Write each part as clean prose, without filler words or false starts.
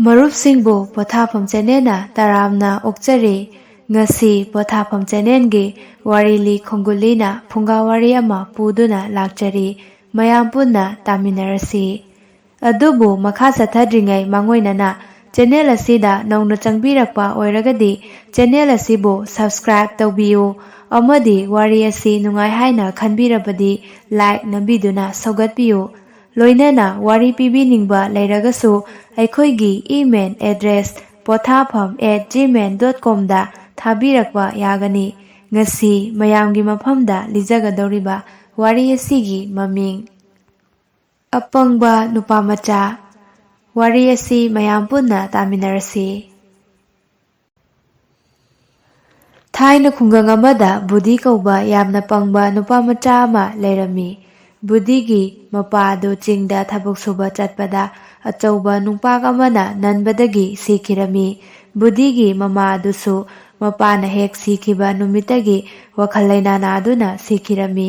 ꯃꯔꯨꯞꯁꯤꯡꯕꯨ ꯄꯣꯊꯥꯐꯝ ꯆꯦꯅꯦꯜꯅ ꯇꯔꯥꯝꯅ ꯑꯣꯛꯆꯔꯤ꯫ ꯉꯁꯤ ꯄꯣꯊꯥꯐꯝ ꯆꯦꯅꯦꯜꯒꯤ ꯋꯥꯔꯤ ꯈꯣꯡꯒꯨꯜꯂꯤꯅ ꯐꯨꯡꯒꯥꯋꯥꯔꯤ ꯑꯃ ꯄꯨꯗꯨꯅ ꯂꯥꯛꯆꯔꯤ꯫ ꯃꯌꯥꯝ ꯄꯨꯟꯅ ꯇꯥꯃꯤꯟꯅꯔꯁꯤ꯫ ꯑꯗꯨꯕꯨ ꯃꯈꯥ ꯆꯠꯊꯗ꯭ꯔꯤꯉꯩ ꯃꯥꯡꯑꯣꯏꯅꯅ ꯆꯦꯅꯦꯜ ꯑꯁꯤꯗ ꯅꯧꯅ ꯆꯪꯕꯤꯔꯛꯄ ꯑꯣꯏꯔꯒꯗꯤ ꯆꯦꯅꯦꯜ ꯑꯁꯤꯕꯨ ꯁꯕꯁꯀ꯭ꯔꯥꯏꯕ ꯇꯧꯕꯤꯌꯨ ꯑꯃꯗꯤ ꯋꯥꯔꯤ ꯑꯁꯤ ꯅꯨꯡꯉꯥꯏ ꯍꯥꯏꯅ ꯈꯟꯕꯤꯔꯕꯗꯤ ꯂꯥꯏꯛ ꯅꯝꯕꯤꯗꯨꯅ ꯁꯧꯒꯠꯄꯤꯌꯨ꯫ ꯂꯣꯏꯅꯅ ꯋꯥꯔꯤ ꯄꯤꯕꯤꯅꯤꯡꯕ ꯂꯩꯔꯒꯁꯨ ꯑꯩꯈꯣꯏꯒꯤ ꯏꯃꯦꯜ ꯑꯦꯗ꯭ꯔꯦꯁ pothafam@gmail.com ꯗ ꯊꯥꯕꯤꯔꯛꯄ ꯌꯥꯒꯅꯤ꯫ ꯉꯁꯤ ꯃꯌꯥꯝꯒꯤ ꯃꯐꯝꯗ ꯂꯤꯖꯒꯗꯧꯔꯤꯕ ꯋꯥꯔꯤ ꯑꯁꯤꯒꯤ ꯃꯃꯤꯡ ꯑꯄꯪꯕ ꯅꯨꯄꯥꯃꯆꯥ꯫ ꯋꯥꯔꯤ ꯑꯁꯤ ꯃꯌꯥꯝ ꯄꯨꯟꯅ ꯇꯥꯃꯤꯟꯅꯔꯁꯤ꯫ ꯊꯥꯏꯅ ꯈꯨꯡꯒꯪ ꯑꯃꯗ ꯕꯨꯙꯤ ꯀꯧꯕ ꯌꯥꯝꯅ ꯄꯪꯕ ꯅꯨꯄꯥꯃꯆꯥ ꯑꯃ ꯂꯩꯔꯝꯃꯤ꯫ ꯕꯨꯙꯤꯒꯤ ꯃꯄꯥꯗꯨ ꯆꯤꯡꯗ ꯊꯕꯛ ꯁꯨꯕ ꯆꯠꯄꯗ ꯑꯆꯧꯕ ꯅꯨꯡꯄꯥꯛ ꯑꯃꯅ ꯅꯟꯕꯗꯒꯤ ꯁꯤꯈꯤꯔꯝꯃꯤ꯫ ꯕꯨꯙꯤꯒꯤ ꯃꯃꯥ ꯑꯗꯨꯁꯨ ꯃꯄꯥꯅ ꯍꯦꯛ ꯁꯤꯈꯤꯕ ꯅꯨꯃꯤꯠꯇꯒꯤ ꯋꯥꯈꯜ ꯂꯩꯅꯥ ꯅꯥꯗꯨꯅ ꯁꯤꯈꯤꯔꯝꯃꯤ꯫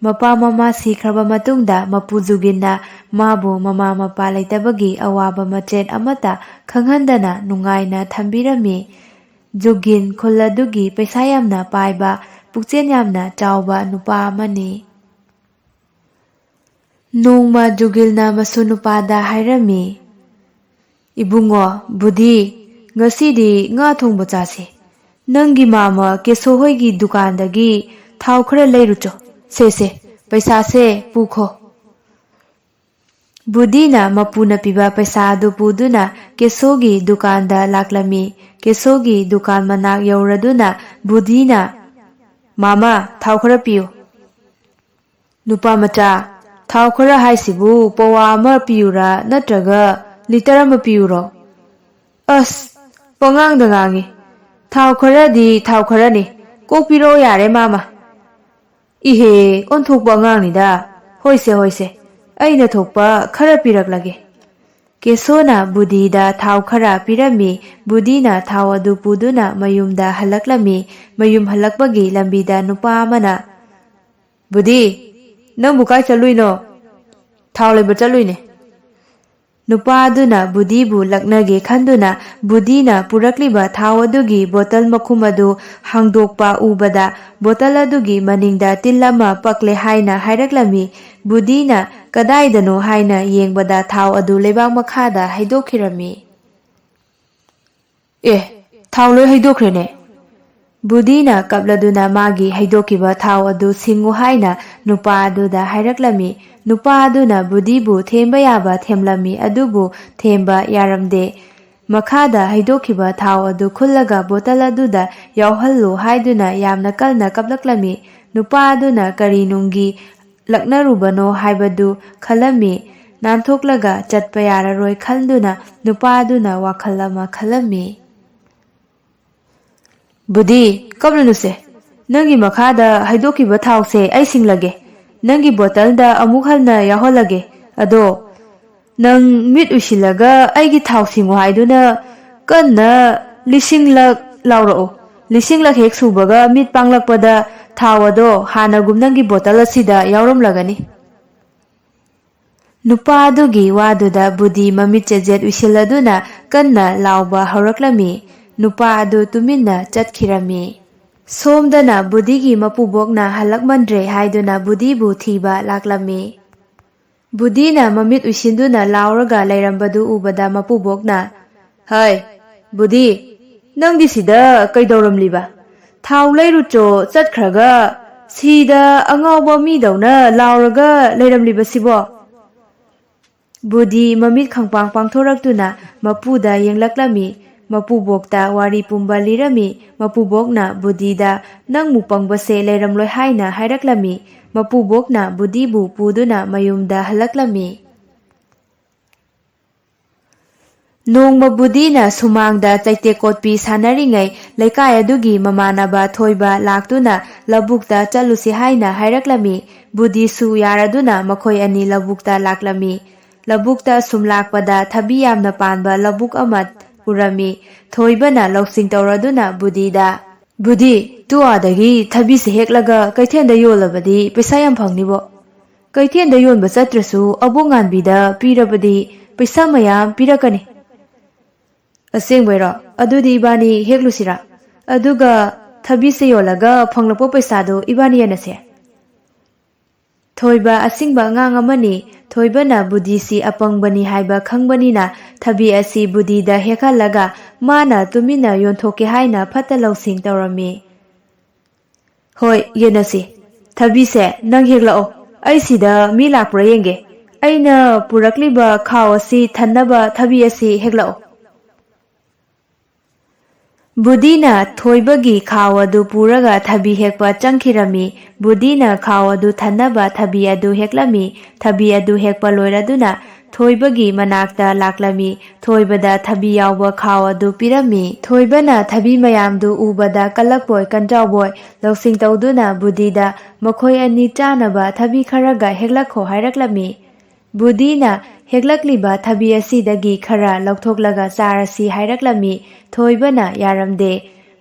ꯃꯄꯥ ꯃꯃꯥ ꯁꯤꯈ꯭ꯔꯕ ꯃꯇꯨꯡꯗ ꯃꯄꯨ ꯖꯨꯒꯤꯟꯅ ꯃꯥꯕꯨ ꯃꯃꯥ ꯃꯄꯥ ꯂꯩꯇꯕꯒꯤ ꯑꯋꯥꯕ ꯃꯆꯦꯠ ꯑꯃꯠꯇ ꯈꯪꯍꯟꯗꯅ ꯅꯨꯡꯉꯥꯏꯅ ꯊꯝꯕꯤꯔꯝꯃꯤ꯫ ꯖꯨꯒꯤꯟ ꯈꯨꯜ ꯑꯗꯨꯒꯤ ꯄꯩꯁꯥ ꯌꯥꯝꯅ ꯄꯥꯏꯕ, ꯄꯨꯛꯆꯦꯜ ꯌꯥꯝꯅ ꯆꯥꯎꯕ ꯅꯨꯄꯥ ꯑꯃꯅꯤ꯫ ꯅꯣꯡꯃ ꯖꯨꯒꯤꯟꯅ ꯃꯁꯨ ꯅꯨꯄꯥꯗ ꯍꯥꯏꯔꯝꯃꯤ, "ꯏꯕꯨꯡꯉꯣ ꯕꯨꯙꯤ, ꯉꯁꯤꯗꯤ ꯉꯥ ꯊꯣꯡꯕ ꯆꯥꯁꯤ꯫ ꯅꯪꯒꯤ ꯃꯥꯝꯃ ꯀꯦꯁꯣ ꯍꯣꯏꯒꯤ ꯗꯨꯀꯥꯟꯗꯒꯤ ꯊꯥꯎ ꯈꯔ ꯂꯩꯔꯨꯆꯣ꯫ ꯁꯦ ꯄꯩꯁꯥꯁꯦ ꯄꯨꯈꯣ꯫" ꯕꯨꯙꯤꯅ ꯃꯄꯨꯅ ꯄꯤꯕ ꯄꯩꯁꯥ ꯑꯗꯨ ꯄꯨꯗꯨꯅ ꯀꯦꯁꯣꯒꯤ ꯗꯨꯀꯥꯟꯗ ꯂꯥꯛꯂꯝꯃꯤ꯫ ꯀꯦꯁꯣꯒꯤ ꯗꯨꯀꯥꯟ ꯃꯅꯥꯛ ꯌꯧꯔꯗꯨꯅ ꯕꯨꯙꯤꯅ, "ꯃꯥꯝꯃ, ꯊꯥꯎ ꯈꯔ ꯄꯤꯌꯨ꯫" "ꯅꯨꯄꯥꯃꯆꯥ, ꯊꯥꯎ ꯈꯔ ꯍꯥꯏꯁꯤꯕꯨ ꯄꯋꯥ ꯑꯃ ꯄꯤꯌꯨꯔꯥ ꯅꯠꯇ꯭ꯔꯒ ꯂꯤꯇꯔ ꯑꯃ ꯄꯤꯌꯨꯔꯣ?" "ꯑꯁ, ꯄꯉꯥꯡꯗ ꯉꯥꯡꯉꯤ꯫ ꯊꯥꯎ ꯈꯔꯗꯤ ꯊꯥꯎ ꯈꯔꯅꯤ, ꯀꯣꯛ ꯄꯤꯔꯛꯑꯣ ꯌꯥꯔꯦ ꯃꯥꯝꯃ꯫" "ꯏꯍꯦ, ꯑꯣꯟꯊꯣꯛꯄ ꯑꯉꯥꯡꯅꯤꯗ꯫ ꯍꯣꯏꯁꯦ, ꯑꯩꯅ ꯊꯣꯛꯄ ꯈꯔ ꯄꯤꯔꯛꯂꯒꯦ꯫" ꯀꯦꯁꯣꯅ ꯕꯨꯙꯤꯗ ꯊꯥꯎ ꯈꯔ ꯄꯤꯔꯝꯃꯤ꯫ ꯕꯨꯙꯤꯅ ꯊꯥꯎ ꯑꯗꯨ ꯄꯨꯗꯨꯅ ꯃꯌꯨꯝꯗ ꯍꯜꯂꯛꯂꯝꯃꯤ꯫ ꯃꯌꯨꯝ ꯍꯜꯂꯛꯄꯒꯤ ꯂꯝꯕꯤꯗ ꯅꯨꯄꯥ ꯑꯃꯅ, "ꯕꯨꯙꯤ, ꯅꯪꯕꯨ ꯀꯥꯏ ꯆꯠꯂꯨꯏꯅꯣ?" "ꯊꯥꯎ ꯂꯩꯕ ꯆꯠꯂꯨꯏꯅꯦ꯫" ꯅꯨꯄꯥ ꯑꯗꯨꯅ ꯕꯨꯙꯤꯕꯨ ꯂꯛꯅꯒꯦ ꯈꯟꯗꯨꯅ ꯕꯨꯙꯤꯅ ꯄꯨꯔꯛꯂꯤꯕ ꯊꯥꯎ ꯑꯗꯨꯒꯤ ꯕꯣꯇꯜ ꯃꯈꯨꯝ ꯑꯗꯨ ꯍꯥꯡꯗꯣꯛꯄ ꯎꯕꯗ ꯕꯣꯇꯜ ꯑꯗꯨꯒꯤ ꯃꯅꯤꯡꯗ ꯇꯤꯟ ꯑꯃ ꯄꯛꯂꯦ ꯍꯥꯏꯅ ꯍꯥꯏꯔꯛꯂꯝꯃꯤ꯫ ꯕꯨꯙꯤꯅ ꯀꯗꯥꯏꯗꯅꯣ ꯍꯥꯏꯅ ꯌꯦꯡꯕꯗ ꯊꯥꯎ ꯑꯗꯨ ꯂꯩꯕꯥꯛ ꯃꯈꯥꯗ ꯍꯩꯗꯣꯛꯈꯤꯔꯝꯃꯤ꯫ "ꯑꯦ, ꯊꯥꯎ ꯂꯣꯏ ꯍꯩꯗꯣꯛꯈ꯭ꯔꯦꯅꯦ꯫" ꯕꯨꯙꯤꯅ ꯀꯞꯂꯗꯨꯅ ꯃꯥꯒꯤ ꯍꯩꯗꯣꯛꯈꯤꯕ ꯊꯥꯎ ꯑꯗꯨ ꯁꯤꯡꯉꯨ ꯍꯥꯏꯅ ꯅꯨꯄꯥ ꯑꯗꯨꯗ ꯍꯥꯏꯔꯛꯂꯝꯃꯤ꯫ ꯅꯨꯄꯥ ꯑꯗꯨꯅ ꯕꯨꯙꯤꯕꯨ ꯊꯦꯝꯕ ꯌꯥꯕ ꯊꯦꯝꯂꯝꯃꯤ, ꯑꯗꯨꯕꯨ ꯊꯦꯝꯕ ꯌꯥꯔꯝꯗꯦ꯫ ꯃꯈꯥꯗ ꯍꯩꯗꯣꯛꯈꯤꯕ ꯊꯥꯎ ꯑꯗꯨ ꯈꯨꯜꯂꯒ ꯕꯣꯇꯜ ꯑꯗꯨꯗ ꯌꯥꯎꯍꯜꯂꯨ ꯍꯥꯏꯗꯨꯅ ꯌꯥꯝꯅ ꯀꯟꯅ ꯀꯞꯂꯛꯂꯝꯃꯤ꯫ ꯅꯨꯄꯥ ꯑꯗꯨꯅ ꯀꯔꯤ ꯅꯨꯡꯒꯤ ꯂꯛꯅꯔꯨꯕꯅꯣ ꯍꯥꯏꯕꯗꯨ ꯈꯜꯂꯝꯃꯤ꯫ ꯅꯥꯟꯊꯣꯛꯂꯒ ꯆꯠꯄ ꯌꯥꯔꯔꯣꯏ ꯈꯟꯗꯨꯅ ꯅꯨꯄꯥ ꯑꯗꯨꯅ ꯋꯥꯈꯜ ꯑꯃ ꯈꯜꯂꯝꯃꯤ꯫ "ꯕꯨꯙꯤ, ꯀꯞꯂꯨꯅꯨꯁꯦ꯫ ꯅꯪꯒꯤ ꯃꯈꯥꯗ ꯍꯩꯗꯣꯛꯈꯤꯕ ꯊꯥꯎꯁꯦ ꯑꯩ ꯁꯤꯡꯂꯒꯦ꯫ ꯅꯪꯒꯤ ꯕꯣꯇꯜꯗ ꯑꯃꯨꯛ ꯍꯟꯅ ꯌꯥꯎꯍꯜꯂꯒꯦ꯫ ꯑꯗꯣ ꯅꯪ ꯃꯤꯠ ꯎꯏꯁꯤꯜꯂꯒ ꯑꯩꯒꯤ ꯊꯥꯎ ꯁꯤꯡꯉꯨ ꯍꯥꯏꯗꯨꯅ ꯀꯟꯅ 1,000,000ꯂꯛ ꯂꯥꯎꯔꯛꯎ꯫ 1,000,000ꯂꯛ ꯍꯦꯛ ꯁꯨꯕꯒ ꯃꯤꯠ ꯄꯥꯡꯂꯛꯄꯗ ꯊꯥꯎ ꯑꯗꯣ ꯍꯥꯟꯅꯒꯨꯝ ꯅꯪꯒꯤ ꯕꯣꯇꯜ ꯑꯁꯤꯗ ꯌꯥꯎꯔꯝꯂꯒꯅꯤ." ꯅꯨꯄꯥ ꯑꯗꯨꯒꯤ ꯋꯥꯗꯨꯗ ꯕꯨꯙꯤ ꯃꯃꯤꯠ ꯆꯦꯖꯦꯠ ꯎꯏꯁꯤꯜꯂꯗꯨꯅ ꯀꯟꯅ ꯂꯥꯎꯕ ꯍꯧꯔꯛꯂꯝꯃꯤ꯫ ꯅꯨꯄꯥ ꯑꯗꯨ ꯇꯨꯃꯤꯟꯅ ꯆꯠꯈꯤꯔꯝꯃꯤ꯫ ꯁꯣꯝꯗꯅ ꯕꯨꯙꯤꯒꯤ ꯃꯄꯨꯕꯣꯛꯅ ꯍꯜꯂꯛꯃꯟꯗ꯭ꯔꯦ ꯍꯥꯏꯗꯨꯅ ꯕꯨꯙꯤꯕꯨ ꯊꯤꯕ ꯂꯥꯛꯂꯝꯃꯤ꯫ ꯕꯨꯙꯤꯅ ꯃꯃꯤꯠ ꯎꯏꯁꯤꯟꯗꯨꯅ ꯂꯥꯎꯔꯒ ꯂꯩꯔꯝꯕꯗꯨ ꯎꯕꯗ ꯃꯄꯨꯕꯣꯛꯅ, "ꯍꯩ ꯕꯨꯙꯤ, ꯅꯪꯗꯤ ꯁꯤꯗ ꯀꯩꯗꯧꯔꯝꯂꯤꯕ? ꯊꯥꯎ ꯂꯩꯔꯨꯆꯣ ꯆꯠꯈ꯭ꯔꯒ ꯁꯤꯗ ꯑꯉꯥꯎꯕ ꯃꯤꯗꯧꯅ ꯂꯥꯎꯔꯒ ꯂꯩꯔꯝꯂꯤꯕꯁꯤꯕꯣ?" ꯕꯨꯙꯤ ꯃꯃꯤꯠ ꯈꯪꯄꯥꯡ ꯄꯥꯡꯊꯣꯔꯛꯇꯨꯅ ꯃꯄꯨꯗ ꯌꯦꯡꯂꯛꯂꯝꯃꯤ꯫ ꯃꯄꯨꯕꯣꯛꯇ ꯋꯥꯔꯤ ꯄꯨꯝꯕ ꯂꯤꯔꯝꯃꯤ꯫ ꯃꯄꯨꯕꯣꯛꯅ ꯕꯨꯙꯤꯗ ꯅꯪꯃꯨꯛ ꯄꯪꯕꯁꯦ ꯂꯩꯔꯝꯂꯣꯏ ꯍꯥꯏꯅ ꯍꯥꯏꯔꯛꯂꯝꯃꯤ꯫ ꯃꯄꯨꯕꯣꯛꯅ ꯕꯨꯙꯤꯕꯨ ꯄꯨꯗꯨꯅ ꯃꯌꯨꯝꯗ ꯍꯜꯂꯛꯂꯝꯃꯤ꯫ ꯅꯣꯡꯃ ꯕꯨꯙꯤꯅ ꯁꯨꯃꯥꯡꯗ ꯆꯩꯇꯦꯛ ꯀꯣꯠꯄꯤ ꯁꯥꯟꯅꯔꯤꯉꯩ ꯂꯩꯀꯥꯏ ꯑꯗꯨꯒꯤ ꯃꯃꯥꯟꯅꯕ ꯊꯣꯏꯕ ꯂꯥꯛꯇꯨꯅ ꯂꯧꯕꯨꯛꯇ ꯆꯠꯂꯨꯁꯤ ꯍꯥꯏꯅ ꯍꯥꯏꯔꯛꯂꯝꯃꯤ꯫ ꯕꯨꯙꯤꯁꯨ ꯌꯥꯔꯗꯨꯅ ꯃꯈꯣꯏ ꯑꯅꯤ ꯂꯧꯕꯨꯛꯇ ꯂꯥꯛꯂꯝꯃꯤ꯫ ꯂꯧꯕꯨꯛꯇ ꯁꯨꯝ ꯂꯥꯛꯄꯗ ꯊꯕꯤ ꯌꯥꯝꯅ ꯄꯥꯟꯕ ꯂꯧꯕꯨꯛ ꯑꯃ ꯎꯔꯝꯃꯤ꯫ ꯊꯣꯏꯕꯅ ꯂꯧꯁꯤꯡ ꯇꯧꯔꯗꯨꯅ ꯕꯨꯙꯤꯗ, "ꯕꯨꯙꯤ, ꯇꯨ ꯑꯥꯗꯒꯤ ꯊꯕꯤꯁꯦ ꯍꯦꯛꯂꯒ ꯀꯩꯊꯦꯜꯗ ꯌꯣꯜꯂꯕꯗꯤ ꯄꯩꯁా ꯌꯥꯝ ꯐꯪꯅꯤꯕꯣ꯫ ꯀꯩꯊꯦꯜꯗ ꯌꯣꯟꯕ ꯆꯠꯇ꯭ꯔꯁꯨ ꯑꯕꯣꯛ ꯉꯥꯟꯕꯤꯗ ꯄꯤꯔꯕꯗꯤ ꯄꯩꯁꯥ ꯃꯌꯥꯝ ꯄꯤꯔꯛꯀꯅꯤ꯫ ꯑꯁꯦꯡꯕꯩꯔꯣ ꯑꯗꯨꯗꯤ ꯏꯕꯥꯅꯤ ꯍꯦꯛꯂꯨꯁꯤꯔꯥ ꯑꯗꯨꯒ ꯊꯕꯤꯁꯦ ꯌꯣꯜꯂꯒ ꯐꯪꯂꯛꯄ ꯄꯩꯁꯥꯗꯣ ꯏꯕꯥꯅꯤ ꯌꯦꯟꯅꯁꯦ ꯊꯣꯏꯕ ꯑꯁꯤꯡꯕ ꯑꯉꯥꯡ ꯑꯃꯅꯤ ꯊꯣꯏꯕꯅ ꯕꯨꯙꯤꯁꯤ ꯑꯄꯪꯕꯅꯤ ꯍꯥꯏꯕ ꯈꯪꯕꯅꯤꯅ ꯊꯕꯤ ꯑꯁꯤ ꯕꯨꯙꯤꯗ ꯍꯦꯛꯍꯜꯂꯒ ꯃꯥꯅ ꯇꯨꯃꯤꯟꯅ ꯌꯣꯟꯊꯣꯛꯀꯦ ꯍꯥꯏꯅ ꯐꯠꯇ ꯂꯧꯁꯤꯡ ꯇꯧꯔꯝꯃꯤ ꯍꯣꯏ ꯌꯦꯟꯅꯁꯤ ꯊꯕꯤꯁꯦ ꯅꯪ ꯍꯦꯛꯂꯛꯑꯣ ꯑꯩ ꯁꯤꯗ ꯃꯤ ꯂꯥꯛꯄ꯭ꯔꯥ ꯌꯦꯡꯒꯦ ꯑꯩꯅ ꯄꯨꯔꯛꯂꯤꯕ ꯈꯥꯎ ꯑꯁꯤ ꯊꯟꯅꯕ ꯊꯕꯤ ꯑꯁꯤ ꯍꯦꯛꯂꯛꯑꯣ ꯕꯨꯙꯤꯅ ꯊꯣꯏꯕꯒꯤ ꯈꯥꯎ ꯑꯗꯨ ꯄꯨꯔꯒ ꯊꯕꯤ ꯍꯦꯛꯄ ꯆꯪꯈꯤꯔꯝꯃꯤ ꯕꯨꯙꯤꯅ ꯈꯥꯎ ꯑꯗꯨ ꯊꯟꯅꯕ ꯊꯕꯤ ꯑꯗꯨ ꯍꯦꯛꯂꯝꯃꯤ ꯊꯕꯤ ꯑꯗꯨ ꯍꯦꯛꯄ ꯂꯣꯏꯔꯗꯨꯅ ꯊꯣꯏꯕꯒꯤ ꯃꯅꯥꯛꯇ ꯂꯥꯛꯂꯝꯃꯤ ꯊꯣꯏꯕꯗ ꯊꯕꯤ ꯌꯥꯎꯕ ꯈꯥꯎ ꯑꯗꯨ ꯄꯤꯔꯝꯃꯤ ꯊꯣꯏꯕꯅ ꯊꯕꯤ ꯃꯌꯥꯝꯗꯨ ꯎꯕꯗ ꯀꯜꯂꯛꯄꯣꯏ ꯀꯟꯖꯥꯎꯕꯣꯏ ꯂꯧꯁꯤꯡ ꯇꯧꯗꯨꯅ ꯕꯨꯙꯤꯗ ꯃꯈꯣꯏ ꯑꯅꯤ ꯆꯥꯅꯕ ꯊꯕꯤ ꯈꯔꯒ ꯍꯦꯛꯂꯛꯈꯣ ꯍꯥꯏꯔꯛꯂꯝꯃꯤ ꯕꯨꯙꯤꯅ ꯍꯦꯛꯂꯛꯂꯤꯕ ꯊꯕꯤ ꯑꯁꯤꯗꯒꯤ ꯈꯔ ꯂꯧꯊꯣꯛꯂꯒ ꯆꯥꯔꯁꯤ ꯍꯥꯏꯔꯛꯂꯝꯃꯤ ꯊꯣꯏꯕꯅ ꯌꯥꯔꯝꯗꯦ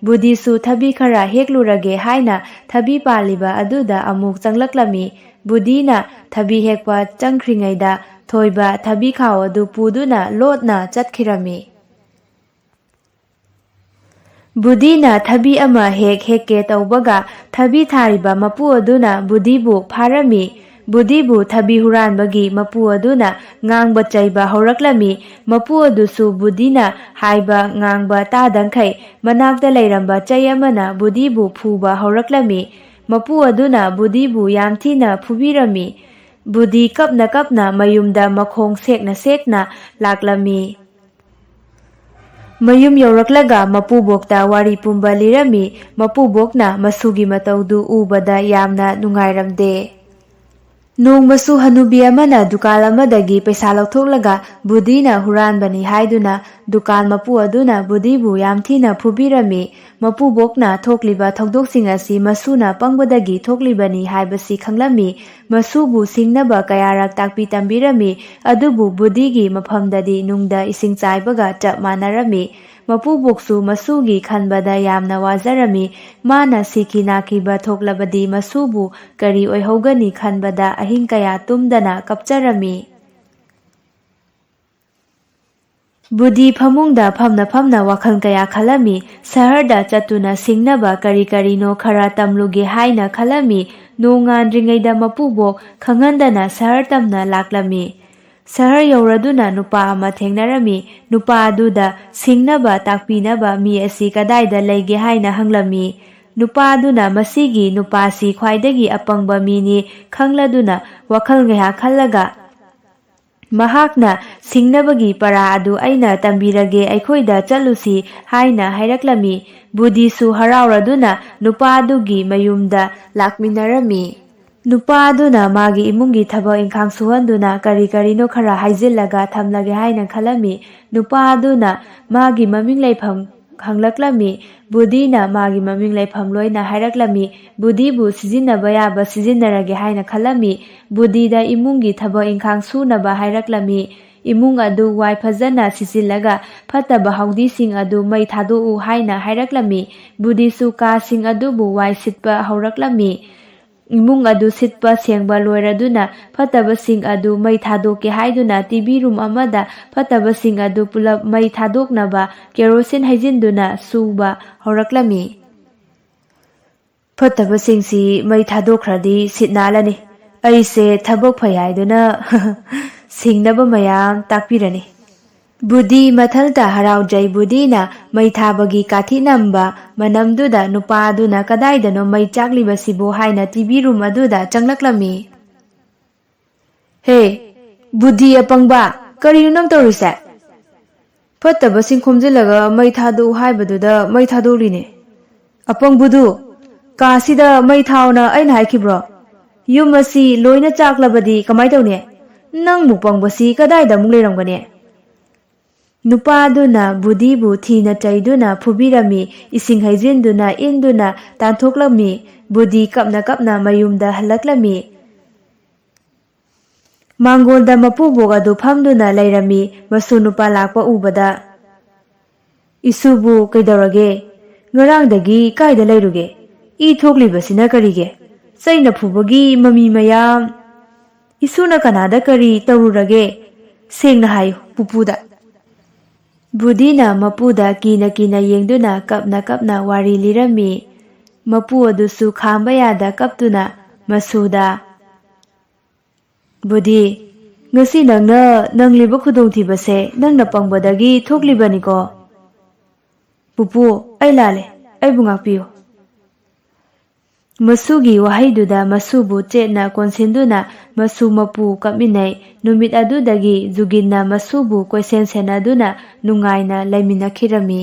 ꯕꯨꯙꯤꯁꯨ ꯊꯕꯤ ꯈꯔ ꯍꯦꯛꯂꯨꯔꯒꯦ ꯍꯥꯏꯅ ꯊꯕꯤ ꯄꯥꯜꯂꯤꯕ ꯑꯗꯨꯗ ꯑꯃꯨꯛ ꯆꯪꯂꯛꯂꯝꯃꯤ ꯕꯨꯙꯤꯅ ꯊꯕꯤ ꯍꯦꯛꯄ ꯆꯪꯈ꯭ꯔꯤꯉꯩꯗ ꯊꯣꯏꯕ ꯊꯕꯤ ꯈꯥꯎ ꯑꯗꯨ ꯄꯨꯗꯨꯅ ꯂꯣꯠꯅ ꯆꯠꯈꯤꯔꯝꯃꯤ ꯕꯨꯙꯤꯅ ꯊꯕꯤ ꯑꯃ ꯍꯦꯛꯀꯦ ꯇꯧꯕꯒ ꯊꯕꯤ ꯊꯥꯔꯤꯕ ꯃꯄꯨ ꯑꯗꯨꯅ ꯕꯨꯙꯤꯕꯨ ꯐꯥꯔꯝꯃꯤ ꯕꯨꯙꯤꯕꯨ ꯊꯕꯤ ꯍꯨꯔꯥꯟꯕꯒꯤ ꯃꯄꯨ ꯑꯗꯨꯅ ꯉꯥꯡꯕ ꯆꯩꯕ ꯍꯧꯔꯛꯂꯝꯃꯤ ꯃꯄꯨ ꯑꯗꯨꯁꯨ ꯕꯨꯙꯤꯅ ꯍꯥꯏꯕ ꯉꯥꯡꯕ ꯇꯥꯗꯪꯈꯩ ꯃꯅꯥꯛꯇ ꯂꯩꯔꯝꯕ ꯆꯩ ꯑꯃꯅ ꯕꯨꯙꯤꯕꯨ ꯐꯨꯕ ꯍꯧꯔꯛꯂꯝꯃꯤ ꯃꯄꯨ ꯑꯗꯨꯅ ꯕꯨꯙꯤꯕꯨ ꯌꯥꯝ ꯊꯤꯅ ꯐꯨꯕꯤꯔꯝꯃꯤ ꯕꯨꯙꯤ ꯀꯞꯅ ꯀꯞꯅ ꯃꯌꯨꯝꯗ ꯃꯈꯣꯡ ꯁꯦꯛꯅ ꯂꯥꯛꯂꯝꯃꯤ ꯃꯌꯨꯝ ꯌꯧꯔꯛꯂꯒ ꯃꯄꯨꯕꯣꯛꯇ ꯋꯥꯔꯤ ꯄꯨꯝꯕ ꯂꯤꯔꯝꯃꯤ ꯃꯄꯨꯕꯣꯛꯅ ꯃꯁꯨꯒꯤ ꯃꯇꯧꯗꯨ ꯎꯕꯗ ꯌꯥꯝꯅ ꯅꯨꯡꯉꯥꯏꯔꯝꯗꯦ ꯅꯣꯡꯃꯁꯨ ꯍꯅꯨꯕꯤ ꯑꯃꯅ ꯗꯨꯀꯥꯟ ꯑꯃꯗꯒꯤ ꯄꯩꯁꯥ ꯂꯧꯊꯣꯛꯂꯒ ꯕꯨꯙꯤꯅ ꯍꯨꯔꯥꯟꯕꯅꯤ ꯍꯥꯏꯗꯨꯅ ꯗꯨꯀꯥꯟ ꯃꯄꯨ ꯑꯗꯨꯅ ꯕꯨꯙꯤꯕు ꯌꯥꯝ ꯊꯤꯅ ꯐꯨꯕꯤꯔꯝꯃꯤ ꯃꯄꯨꯕꯣꯛꯅ ꯊꯣꯛꯂꯤꯕ ꯊꯧꯗꯣꯛꯁꯤꯡ ꯑꯁꯤ ꯃꯁꯨꯅ ꯄꯪꯕꯗꯒꯤ ꯊꯣꯛꯂꯤꯕꯅꯤ ꯍꯥꯏꯕꯁꯤ ꯈꯪꯂꯝꯃꯤ ꯃꯁꯨꯕꯨ ꯁꯤꯡꯅꯕ ꯀꯌꯥꯔꯛ ꯇꯥꯛꯄꯤ ꯇꯝꯕꯤꯔꯝꯃꯤ ꯑꯗꯨꯕꯨ ꯕꯨꯙꯤꯒꯤ ꯃꯐꯝꯗꯗꯤ ꯅꯨꯡꯗ ꯏꯁꯤꯡ ꯆꯥꯏꯕꯒ ꯆꯞ ꯃꯥꯟꯅꯔꯝꯃꯤ ꯃꯄꯨꯕꯣꯛꯁꯨ ꯃꯁꯨꯒꯤ ꯈꯟꯕꯗ ꯌꯥꯝꯅ ꯋꯥꯖꯔꯝꯃꯤ ꯃꯥꯅ ꯁꯤꯈꯤ ꯅꯥꯈꯤꯕ ꯊꯣꯛꯂꯕꯗꯤ ꯃꯁꯨꯕꯨ ꯀꯔꯤ ꯑꯣꯏꯍꯧꯒꯅꯤ ꯈꯟꯕꯗ ꯑꯍꯤꯡ ꯀꯌꯥ ꯇꯨꯝꯗꯅ ꯀꯞꯆꯔꯝꯃꯤ ꯕꯨꯙꯤ ꯐꯃꯨꯡꯗ ꯐꯝꯅ ꯋꯥꯈꯜ ꯀꯌꯥ ꯈꯜꯂꯝꯃꯤ ꯁꯍꯔꯗ ꯆꯠꯇꯨꯅ ꯁꯤꯡꯅꯕ ꯀꯔꯤ ꯀꯔꯤꯅꯣ ꯈꯔ ꯇꯝꯂꯨꯒꯦ ꯍꯥꯏꯅ ꯈꯜꯂꯝꯃꯤ ꯅꯣꯡꯉꯥꯟꯗ꯭ꯔꯤꯉꯩꯗ ꯃꯄꯨꯕꯣꯛ ꯈꯪꯍꯟꯗꯅ ꯁꯍꯔ ꯇꯝꯅ ꯂꯥꯛꯂꯝꯃꯤ ꯁꯍꯔ ꯌꯧꯔꯗꯨꯅ ꯅꯨꯄꯥ ꯑꯃ ꯊꯦꯡꯅꯔꯝꯃꯤ ꯅꯨꯄꯥ ꯑꯗꯨꯗ ꯁꯤꯡꯅꯕ ꯇꯥꯛꯄꯤꯅꯕ ꯃꯤ ꯑꯁꯤ ꯀꯗꯥꯏꯗ ꯂꯩꯒꯦ ꯍꯥꯏꯅ ꯍꯪꯂꯝꯃꯤ ꯅꯨꯄꯥ ꯑꯗꯨꯅ ꯃꯁꯤꯒꯤ ꯅꯨꯄꯥꯁꯤ ꯈ꯭ꯋꯥꯏꯗꯒꯤ ꯑꯄꯪꯕ ꯃꯤꯅꯤ ꯈꯪꯂꯗꯨꯅ ꯋꯥꯈꯜ ꯉꯥꯏꯍꯥꯛ ꯈꯜꯂꯒ ꯃꯍꯥꯛꯅ ꯁꯤꯡꯅꯕꯒꯤ ꯄꯔꯥ ꯑꯗꯨ ꯑꯩꯅ ꯇꯝꯕꯤꯔꯒꯦ ꯑꯩꯈꯣꯏꯗ ꯆꯠꯂꯨꯁꯤ ꯍꯥꯏꯅ ꯍꯥꯏꯔꯛꯂꯝꯃꯤ ꯕꯨꯙꯤꯁꯨ ꯍꯔꯥꯎꯔꯗꯨꯅ ꯅꯨꯄꯥ ꯑꯗꯨꯒꯤ ꯃꯌꯨꯝꯗ ꯂꯥꯛꯃꯤꯟꯅꯔꯝꯃꯤ ꯅꯨꯄꯥ ꯑꯗꯨꯅ ꯃꯥꯒꯤ ꯏꯃꯨꯡꯒꯤ ꯊꯕꯛ ꯏꯪꯈꯥꯡ ꯁꯨꯍꯟꯗꯨꯅ ꯀꯔꯤ ꯀꯔꯤꯅꯣ ꯈꯔ ꯍꯥꯏꯖꯤꯜꯂꯒ ꯊꯝꯂꯒꯦ ꯍꯥꯏꯅ ꯈꯜꯂꯝꯃꯤ ꯅꯨꯄꯥ ꯑꯗꯨꯅ ꯃꯥꯒꯤ ꯃꯃꯤꯡ ꯂꯩꯐꯝ ꯍꯪꯂꯛꯂꯝꯃꯤ ꯕꯨꯙꯤꯅ ꯃꯥꯒꯤ ꯃꯃꯤꯡ ꯂꯩꯐꯝ ꯂꯣꯏꯅ ꯍꯥꯏꯔꯛꯂꯝꯃꯤ ꯕꯨꯙꯤꯕꯨ ꯁꯤꯖꯤꯟꯅꯕ ꯌꯥꯕ ꯁꯤꯖꯤꯟꯅꯔꯒꯦ ꯍꯥꯏꯅ ꯈꯜꯂꯝꯃꯤ ꯕꯨꯙꯤꯗ ꯏꯃꯨꯡꯒꯤ ꯊꯕꯛ ꯏꯪꯈꯥꯡ ꯁꯨꯅꯕ ꯍꯥꯏꯔꯛꯂꯝꯃꯤ ꯏꯃꯨꯡ ꯑꯗꯨ ꯋꯥꯏ ꯐꯖꯅ ꯁꯤꯠꯆꯤꯜꯂꯒ ꯐꯠꯇꯕ ꯍꯥꯎꯗꯤꯁꯤꯡ ꯑꯗꯨ ꯃꯩ ꯊꯥꯗꯣꯛꯎ ꯍꯥꯏꯅ ꯍꯥꯏꯔꯛꯂꯝꯃꯤ ꯕꯨꯙꯤꯁꯨ ꯀꯥꯁꯤꯡ ꯑꯗꯨꯕꯨ ꯋꯥꯏ ꯁꯤꯠꯄ ꯍꯧꯔꯛꯂꯝꯃꯤ ꯏꯃꯨꯡ ꯑꯗꯨ ꯁꯤꯠꯄ ꯁꯦꯡꯕ ꯂꯣꯏꯔꯗꯨꯅ ꯐꯠꯇꯕꯁꯤꯡ ꯑꯗꯨ ꯃꯩ ꯊꯥꯗꯣꯛꯀꯦ ꯍꯥꯏꯗꯨꯅ ꯇꯤꯚꯤ ꯔꯨꯝ ꯑꯃꯗ ꯐꯠꯇꯕꯁꯤꯡ ꯑꯗꯨ ꯄꯨꯂꯞ ꯃꯩ ꯊꯥꯗꯣꯛꯅꯕ ꯀꯦꯔꯣꯁꯤꯟ ꯍꯩꯖꯤꯟꯗꯨꯅ ꯁꯨꯕ ꯍꯧꯔꯛꯂꯝꯃꯤ ꯐꯠꯇꯕꯁꯤꯡꯁꯤ ꯃꯩ ꯊꯥꯗꯣꯛꯈ꯭ꯔꯗꯤ ꯁꯤꯠ ꯅꯥꯜꯂꯅꯤ ꯑꯩꯁꯦ ꯊꯕꯛ ꯐꯩ ꯍꯥꯏꯗꯨꯅ ꯁꯤꯡꯅꯕ ꯃꯌꯥꯝ ꯇꯥꯛꯄꯤꯔꯅꯤ ꯕꯨꯙꯤ ꯃꯊꯟꯇ ꯍꯔꯥꯎꯖꯩ ꯕꯨꯙꯤꯅ ꯃꯩ ꯊꯥꯕꯒꯤ ꯀꯥꯊꯤ ꯅꯝꯕ ꯃꯅꯝꯗꯨꯗ ꯅꯨꯄꯥ ꯑꯗꯨꯅ ꯀꯗꯥꯏꯗꯅꯣ ꯃꯩ ꯆꯥꯛꯂꯤꯕꯁꯤꯕꯨ ꯍꯥꯏꯅ ꯇꯤꯚꯤ ꯔꯨꯝ ꯑꯗꯨꯗ ꯆꯪꯂꯛꯂꯝꯃꯤ ꯍꯦ ꯕꯨꯙꯤ ꯑꯄꯪꯕ ꯀꯔꯤꯅꯣ ꯅꯪ ꯇꯧꯔꯤꯁꯦ ꯐꯠꯇꯕꯁꯤꯡ ꯈꯣꯝꯖꯤꯜꯂꯒ ꯃꯩ ꯊꯥꯗꯣꯛꯎ ꯍꯥꯏꯕꯗꯨꯗ ꯃꯩ ꯊꯥꯗꯣꯛꯂꯤꯅꯦ ꯑꯄꯪꯕꯨꯗꯨ ꯀꯥꯁꯤꯗ ꯃꯩ ꯊꯥꯎꯅ ꯑꯩꯅ ꯍꯥꯏꯈꯤꯕ꯭ꯔꯣ ꯌꯨꯝ ꯑꯁꯤ ꯂꯣꯏꯅ ꯆꯥꯛꯂꯕꯗꯤ ꯀꯃꯥꯏ ꯇꯧꯅꯤ ꯅꯪꯃꯨꯛ ꯄꯪꯕꯁꯤ ꯀꯗꯥꯏꯗ ꯑꯃꯨꯛ ꯂꯩꯔꯝꯒꯅꯤ ꯅꯨꯄꯥ ꯑꯗꯨꯅ ꯕꯨꯙꯤꯕꯨ ꯊꯤꯅ ꯆꯩꯗꯨꯅ ꯐꯨꯕꯤꯔꯝꯃꯤ ꯏꯁꯤꯡ ꯍꯩꯖꯤꯟꯗꯨꯅ ꯏꯟꯗꯨꯅ ꯇꯥꯟꯊꯣꯛꯂꯝꯃꯤ ꯕꯨꯙꯤ ꯀꯞꯅ ꯃꯌꯨꯝꯗ ꯍꯜꯂꯛꯂꯝꯃꯤ ꯃꯥꯡꯒꯣꯜꯗ ꯃꯄꯨꯕꯣꯛ ꯑꯗꯨ ꯐꯝꯗꯨꯅ ꯂꯩꯔꯝꯃꯤ ꯃꯁꯨ ꯅꯨꯄꯥ ꯂꯥꯛꯄ ꯎꯕꯗ ꯏꯁꯨꯕꯨ ꯀꯩꯗꯧꯔꯒꯦ ꯉꯔꯥꯡꯗꯒꯤ ꯀꯥꯏꯗ ꯂꯩꯔꯨꯒꯦ ꯏ ꯊꯣꯛꯂꯤꯕꯁꯤꯅ ꯀꯔꯤꯒꯦ ꯆꯩꯅ ꯐꯨꯕꯒꯤ ꯃꯃꯤ ꯃꯌꯥꯝ ꯏꯁꯨꯅ ꯀꯅꯥꯗ ꯀꯔꯤ ꯇꯧꯔꯨꯔꯒꯦ ꯁꯦꯡꯅ ꯍꯥꯏꯌꯨ ꯄꯨꯄꯨꯗ ꯕꯨꯙꯤꯅ ꯃꯄꯨꯗ ꯀꯤꯅ ꯌꯦꯡꯗꯨꯅ ꯀꯞꯅ ꯋꯥꯔꯤ ꯂꯤꯔꯝꯃꯤ꯫ ꯃꯄꯨ ꯑꯗꯨꯁꯨ ꯈꯥꯡꯕ ꯌꯥꯗ ꯀꯞꯇꯨꯅ ꯃꯁꯨꯗ "ꯕꯨꯙꯤ, ꯉꯁꯤ ꯅꯪꯅ ꯅꯪꯂꯤꯕ ꯈꯨꯗꯣꯡꯊꯤꯕꯁꯦ ꯅꯪꯅ ꯄꯪꯕꯗꯒꯤ ꯊꯣꯛꯂꯤꯕꯅꯤꯀꯣ꯫ ꯄꯨꯄꯨ, ꯑꯩ ꯂꯥꯜꯂꯦ, ꯑꯩꯕꯨ ꯉꯥꯛꯄꯤꯌꯨ"꯫ ꯃꯁꯨꯒꯤ ꯋꯥꯍꯩꯗꯨꯗ ꯃꯁꯨꯕꯨ ꯆꯦꯠꯅ ꯀꯣꯟꯁꯤꯟꯗꯨꯅ ꯃꯁꯨ ꯃꯄꯨ ꯀꯞꯃꯤꯟꯅꯩ꯫ ꯅꯨꯃꯤꯠ ꯑꯗꯨꯗꯒꯤ ꯖꯨꯒꯤꯟꯅ ꯃꯁꯨꯕꯨ ꯀꯣꯏꯁꯦꯟ ꯁꯦꯟꯅꯗꯨꯅ ꯅꯨꯡꯉꯥꯏꯅ ꯂꯩꯃꯤꯟꯅꯈꯤꯔꯝꯃꯤ꯫